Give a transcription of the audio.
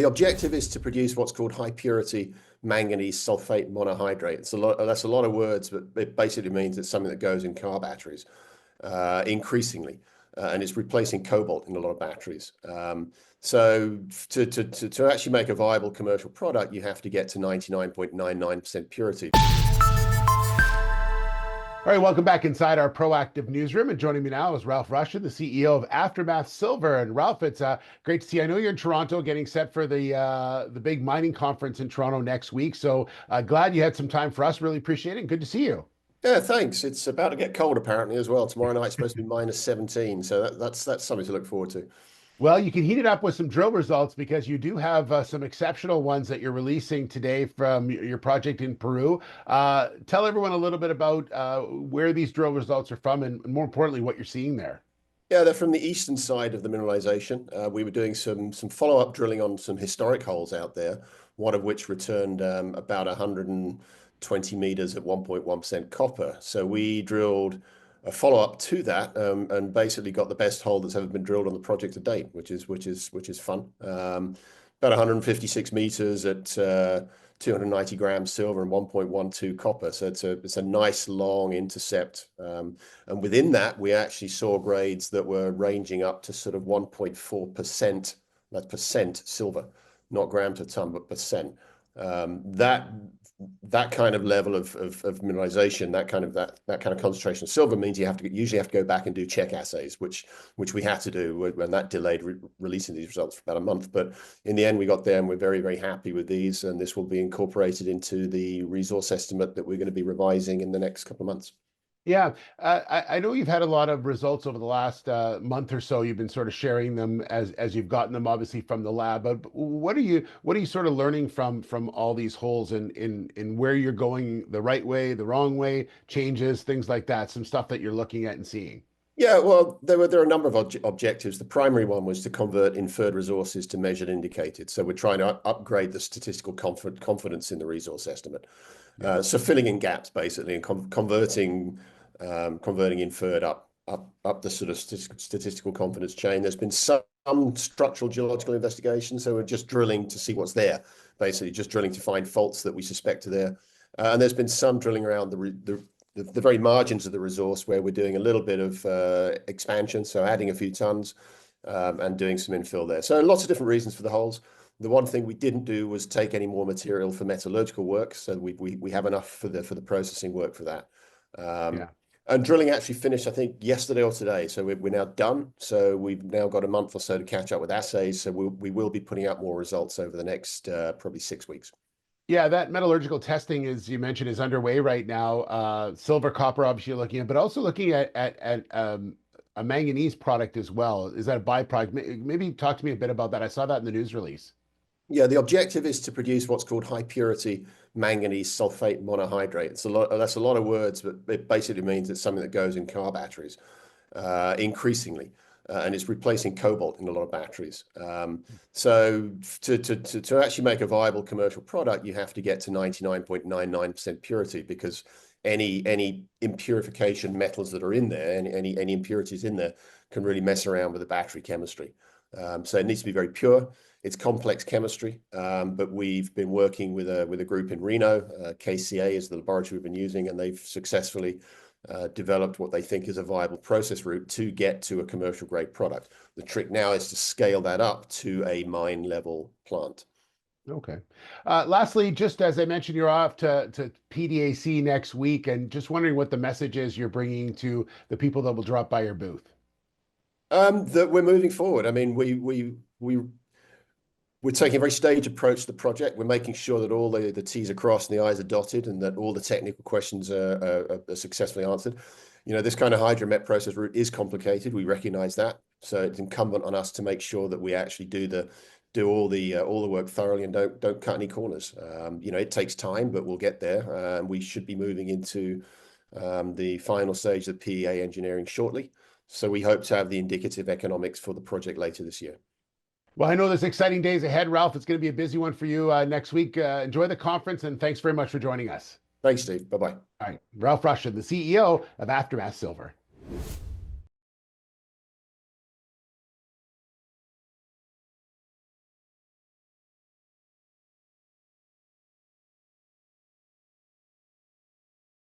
objective is to produce what's called high purity manganese sulfate monohydrate. That's a lot of words, but it basically means it's something that goes in car batteries increasingly, and it's replacing cobalt in a lot of batteries. So to actually make a viable commercial product, you have to get to 99.99% purity. All right, welcome back inside our proactive newsroom. And joining me now is Ralph Rushin, the CEO of Aftermath Silver. And Ralph, it's great to see you. I know you're in Toronto getting set for the big mining conference in Toronto next week. So glad you had some time for us. Really appreciate it. And good to see you. Yeah, thanks. It's about to get cold apparently as well. Tomorrow night's supposed to be -17, so that's something to look forward to. Well, you can heat it up with some drill results because you do have some exceptional ones that you're releasing today from your project in Peru. Tell everyone a little bit about where these drill results are from and more importantly, what you're seeing there. Yeah, they're from the eastern side of the mineralization. We were doing some follow-up drilling on some historic holes out there, one of which returned about 120 meters at 1.1% copper. So we drilled a follow-up to that and basically got the best hole that's ever been drilled on the project to date, which is fun. About 156 meters at 290 grams silver and 1.12 copper. So it's a nice long intercept. And within that, we actually saw grades that were ranging up to sort of 1.4%. That's percent silver, not gram to ton, but percent. That kind of level of mineralization, that kind of concentration of silver means you usually have to go back and do check assays, which we had to do, when that delayed releasing these results for about a month. But in the end, we got there, and we're very, very happy with these, and this will be incorporated into the resource estimate that we're going to be revising in the next couple of months. Yeah, I know you've had a lot of results over the last month or so. You've been sort of sharing them as you've gotten them, obviously from the lab. But what are you sort of learning from all these holes in where you're going the right way, the wrong way, changes, things like that? Some stuff that you're looking at and seeing. Yeah, well, there are a number of objectives. The primary one was to convert inferred resources to measured indicated. So we're trying to upgrade the statistical confidence in the resource estimate. So filling in gaps basically, and converting inferred up the sort of statistical confidence chain. There's been some structural geological investigation, so we're just drilling to see what's there, basically just drilling to find faults that we suspect are there. And there's been some drilling around the very margins of the resource, where we're doing a little bit of expansion, so adding a few tons and doing some infill there. So lots of different reasons for the holes. The one thing we didn't do was take any more material for metallurgical work, so we have enough for the processing work for that. And drilling actually finished, I think, yesterday or today, so we're now done. So we've now got a month or so to catch up with assays. So we will be putting out more results over the next probably 6 weeks. Yeah, that metallurgical testing, as you mentioned, is underway right now. Silver, copper, obviously you're looking at, but also looking at a manganese product as well. Is that a byproduct? Maybe talk to me a bit about that. I saw that in the news release. Yeah, the objective is to produce what's called high purity manganese sulfate monohydrate. That's a lot of words, but it basically means it's something that goes in car batteries increasingly. And it's replacing cobalt in a lot of batteries. So to actually make a viable commercial product, you have to get to 99.99% purity, because any impurification metals that are in there, any impurities in there, can really mess around with the battery chemistry. So it needs to be very pure. It's complex chemistry, but we've been working with a group in Reno. KCA is the laboratory we've been using, and they've successfully developed what they think is a viable process route to get to a commercial grade product. The trick now is to scale that up to a mine level plant. Okay. Lastly, just as I mentioned, you're off to PDAC next week, and just wondering what the message is you're bringing to the people that will drop by your booth. That we're moving forward. I mean, we're taking a very staged approach to the project. We're making sure that all the T's are crossed and the I's are dotted, and that all the technical questions are successfly answered. You know, this kind of hydromet process route is complicated. We recognize that. So it's incumbent on us to make sure that we actually do all the work thoroughly and don't cut any corners. You know, it takes time, but we'll get there. We should be moving into the final stage of PEA engineering shortly. So we hope to have the indicative economics for the project later this year. Well, I know there's exciting days ahead, Ralph. It's going to be a busy one for you next week. Enjoy the conference, and thanks very much for joining us. Thanks, Steve. Bye-bye. All right. Ralph Rushin, the CEO of Aftermath Silver.